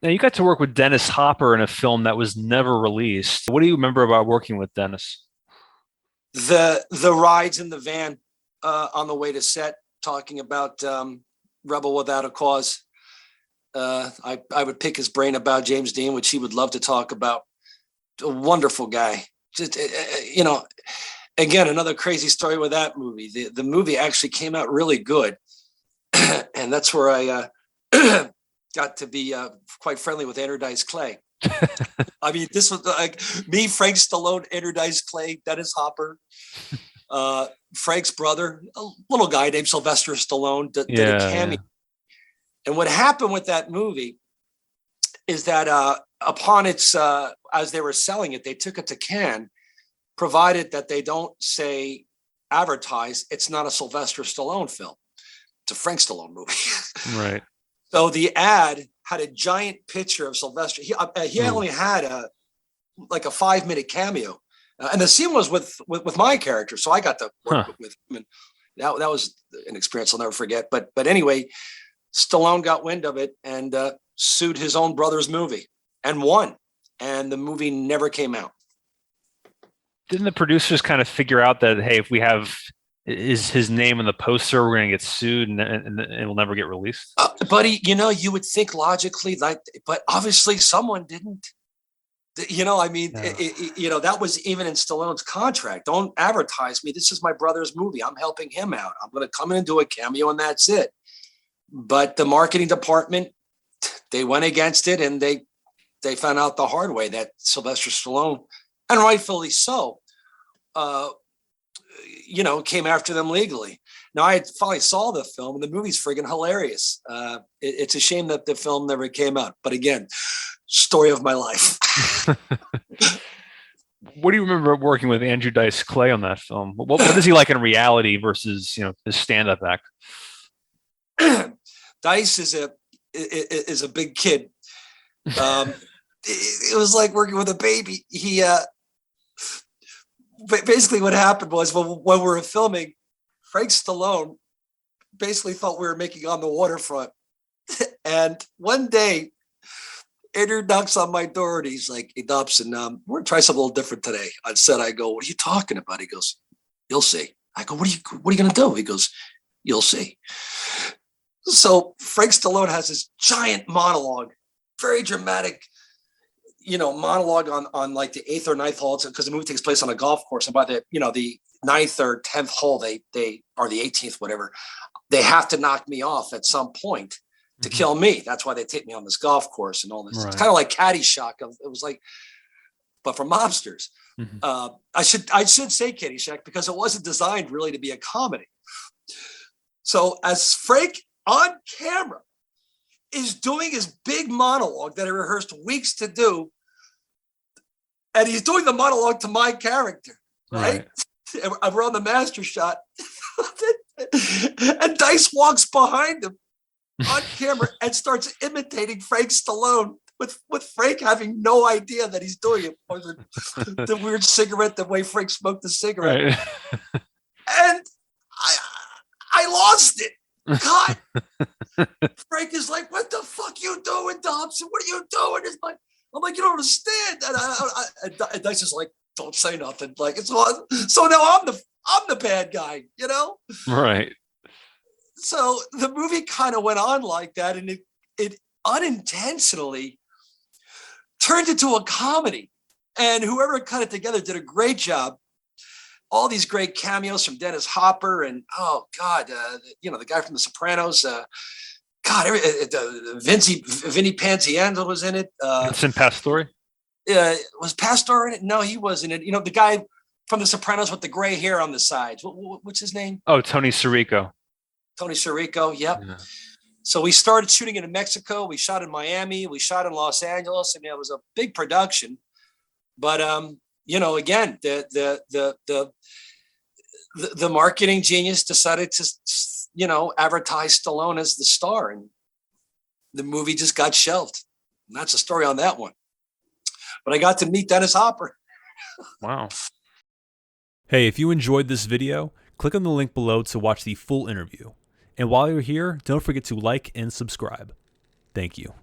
Now, you got to work with Dennis Hopper in a film that was never released. What do you remember about working with Dennis? The rides in the van on the way to set, talking about Rebel Without a Cause. I would pick his brain about James Dean, which he would love to talk about. A wonderful guy. Just, again, another crazy story with that movie. The movie actually came out really good. And that's where I got to be quite friendly with Andrew Dice Clay. I mean, this was like me, Frank Stallone, Andrew Dice Clay, Dennis Hopper, Frank's brother, a little guy named Sylvester Stallone, did a cameo. Yeah. And what happened with that movie is that upon its, as they were selling it, they took it to Cannes, provided that they don't say advertise, it's not a Sylvester Stallone film. It's a Frank Stallone movie. Right. So the ad had a giant picture of Sylvester. He only had a 5-minute cameo. And the scene was with my character. So I got to work with him. And that was an experience I'll never forget. But anyway, Stallone got wind of it and sued his own brother's movie and won. And the movie never came out. Didn't the producers kind of figure out that, hey, if we have his name in the poster, we're going to get sued and it will never get released? Buddy, you would think logically, but obviously someone didn't. I mean, no. That was even in Stallone's contract. Don't advertise me. This is my brother's movie. I'm helping him out. I'm going to come in and do a cameo and that's it. But the marketing department, they went against it and they found out the hard way that Sylvester Stallone, and rightfully so, came after them legally. Now, I finally saw the film, and the movie's friggin' hilarious. It's a shame that the film never came out. But again, story of my life. What do you remember working with Andrew Dice Clay on that film? What is he like in reality versus his stand-up act? Dice is a big kid. It was like working with a baby. He basically what happened was when we were filming, Frank Stallone basically thought we were making On the Waterfront. And one day, Andrew knocks on my door and he's like, "Hey, Dobson, we're going to try something a little different today." I said, I go, "What are you talking about?" He goes, "You'll see." I go, What are you going to do?" He goes, "You'll see." So Frank Stallone has this giant monologue, very dramatic, monologue on like the 8th or 9th hole, because the movie takes place on a golf course. And by the 9th or 10th hole, they or the 18th, whatever, they have to knock me off at some point to kill me. That's why they take me on this golf course and all this. Right. It's kind of like Caddyshack. It was like, but for mobsters. Mm-hmm. I should say Caddyshack because it wasn't designed really to be a comedy. So as Frank on camera is doing his big monologue that he rehearsed weeks to do, and he's doing the monologue to my character, right? And we're on the master shot, and Dice walks behind him on camera and starts imitating Frank Stallone, with Frank having no idea that he's doing it, or the weird cigarette, the way Frank smoked the cigarette. Right. And I lost it. God, Frank is like, "What the fuck you doing, Dobson? What are you doing?" I'm like, "You don't understand." And Dice is like, "Don't say nothing." Like, it's so now I'm the bad guy, Right. So the movie kind of went on like that, and it unintentionally turned into a comedy. And whoever cut it together did a great job. All these great cameos from Dennis Hopper and the guy from The Sopranos. Vinny Panziano was in it. Vincent Pastore. Was Pastore in it? No, he wasn't in it. The guy from The Sopranos with the gray hair on the sides. What's his name? Oh, Tony Sirico. Tony Sirico. Yep. Yeah. So we started shooting it in Mexico. We shot in Miami. We shot in Los Angeles, and it was a big production. But again, the marketing genius decided to, advertise Stallone as the star, and the movie just got shelved. And that's the story on that one. But I got to meet Dennis Hopper. Wow. Hey, if you enjoyed this video, click on the link below to watch the full interview. And while you're here, don't forget to like and subscribe. Thank you.